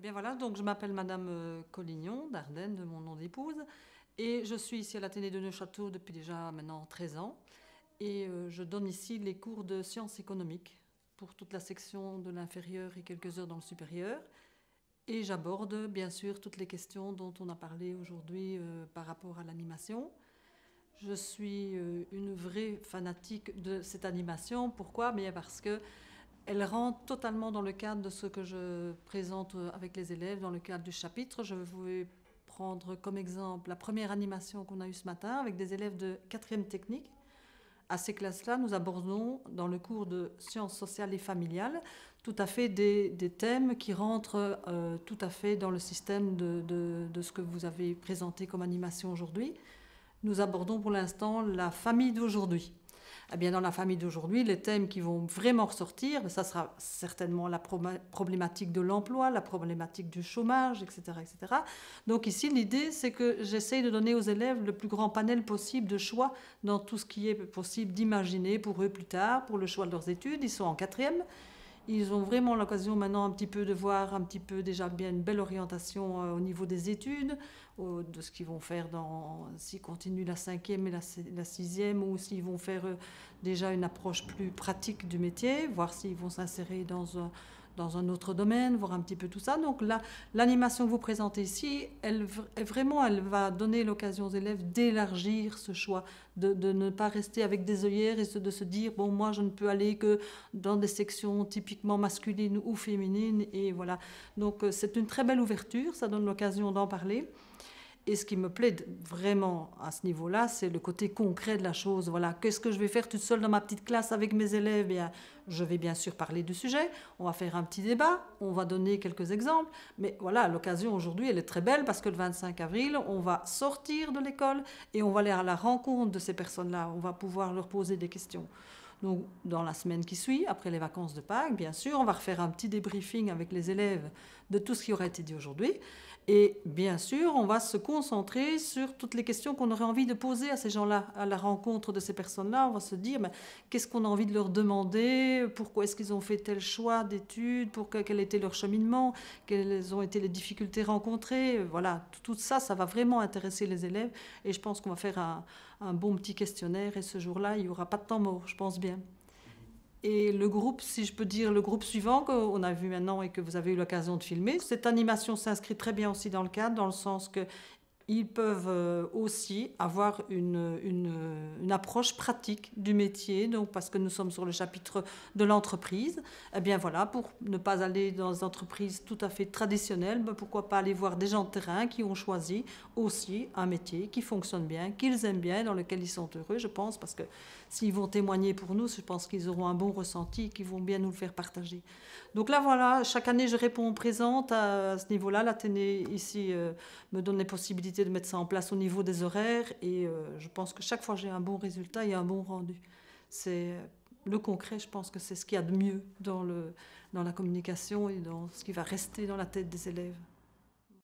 bien voilà, donc je m'appelle Madame Collignon, d'Ardenne, de mon nom d'épouse, et je suis ici à l'Athénée de Neufchâteau depuis déjà maintenant 13 ans. Et je donne ici les cours de sciences économiques pour toute la section de l'inférieur et quelques heures dans le supérieur. Et j'aborde bien sûr toutes les questions dont on a parlé aujourd'hui par rapport à l'animation. Je suis une vraie fanatique de cette animation. Pourquoi? Bien parce que elle rentre totalement dans le cadre de ce que je présente avec les élèves, dans le cadre du chapitre. Je vais prendre comme exemple la première animation qu'on a eue ce matin avec des élèves de 4e technique. À ces classes-là, nous abordons dans le cours de sciences sociales et familiales tout à fait des thèmes qui rentrent tout à fait dans le système de ce que vous avez présenté comme animation aujourd'hui. Nous abordons pour l'instant la famille d'aujourd'hui. Eh bien, dans la famille d'aujourd'hui, les thèmes qui vont vraiment ressortir, ça sera certainement la problématique de l'emploi, la problématique du chômage, etc., etc. Donc ici, l'idée, c'est que j'essaye de donner aux élèves le plus grand panel possible de choix dans tout ce qui est possible d'imaginer pour eux plus tard, pour le choix de leurs études. Ils sont en 4e. Ils ont vraiment l'occasion maintenant un petit peu de voir un petit peu déjà bien une belle orientation au niveau des études, de ce qu'ils vont faire s'ils continuent la 5e et la 6e, ou s'ils vont faire déjà une approche plus pratique du métier, voir s'ils vont s'insérer dans un autre domaine, voir un petit peu tout ça. Donc là, l'animation que vous présentez ici, elle va donner l'occasion aux élèves d'élargir ce choix, de ne pas rester avec des œillères et de se dire, bon, moi, je ne peux aller que dans des sections typiquement masculines ou féminines. Et voilà. Donc c'est une très belle ouverture, ça donne l'occasion d'en parler. Et ce qui me plaît vraiment à ce niveau-là, c'est le côté concret de la chose. Voilà, qu'est-ce que je vais faire toute seule dans ma petite classe avec mes élèves? Bien, je vais bien sûr parler du sujet, on va faire un petit débat, on va donner quelques exemples. Mais voilà, l'occasion aujourd'hui, elle est très belle parce que le 25 avril, on va sortir de l'école et on va aller à la rencontre de ces personnes-là. On va pouvoir leur poser des questions. Donc, dans la semaine qui suit, après les vacances de Pâques, bien sûr, on va refaire un petit débriefing avec les élèves de tout ce qui aura été dit aujourd'hui. Et bien sûr, on va se concentrer sur toutes les questions qu'on aurait envie de poser à ces gens-là, à la rencontre de ces personnes-là. On va se dire, qu'est-ce qu'on a envie de leur demander? Pourquoi est-ce qu'ils ont fait tel choix d'études? Quel était leur cheminement? Quelles ont été les difficultés rencontrées? Voilà, tout ça, ça va vraiment intéresser les élèves. Et je pense qu'on va faire un bon petit questionnaire. Et ce jour-là, il n'y aura pas de temps mort, je pense bien. Et le groupe, si je peux dire, le groupe suivant qu'on a vu maintenant et que vous avez eu l'occasion de filmer, cette animation s'inscrit très bien aussi dans le cadre, dans le sens qu'ils peuvent aussi avoir une approche pratique du métier, donc parce que nous sommes sur le chapitre de l'entreprise. Eh bien voilà, pour ne pas aller dans des entreprises tout à fait traditionnelles, pourquoi pas aller voir des gens de terrain qui ont choisi aussi un métier qui fonctionne bien, qu'ils aiment bien, dans lequel ils sont heureux, je pense, parce que s'ils vont témoigner pour nous, je pense qu'ils auront un bon ressenti, qu'ils vont bien nous le faire partager. Donc là, voilà, chaque année, je réponds présente à ce niveau-là. L'Athénée, ici, me donne les possibilités de mettre ça en place au niveau des horaires. Et je pense que chaque fois, j'ai un bon résultat et un bon rendu. C'est le concret, je pense que c'est ce qu'il y a de mieux dans la communication et dans ce qui va rester dans la tête des élèves.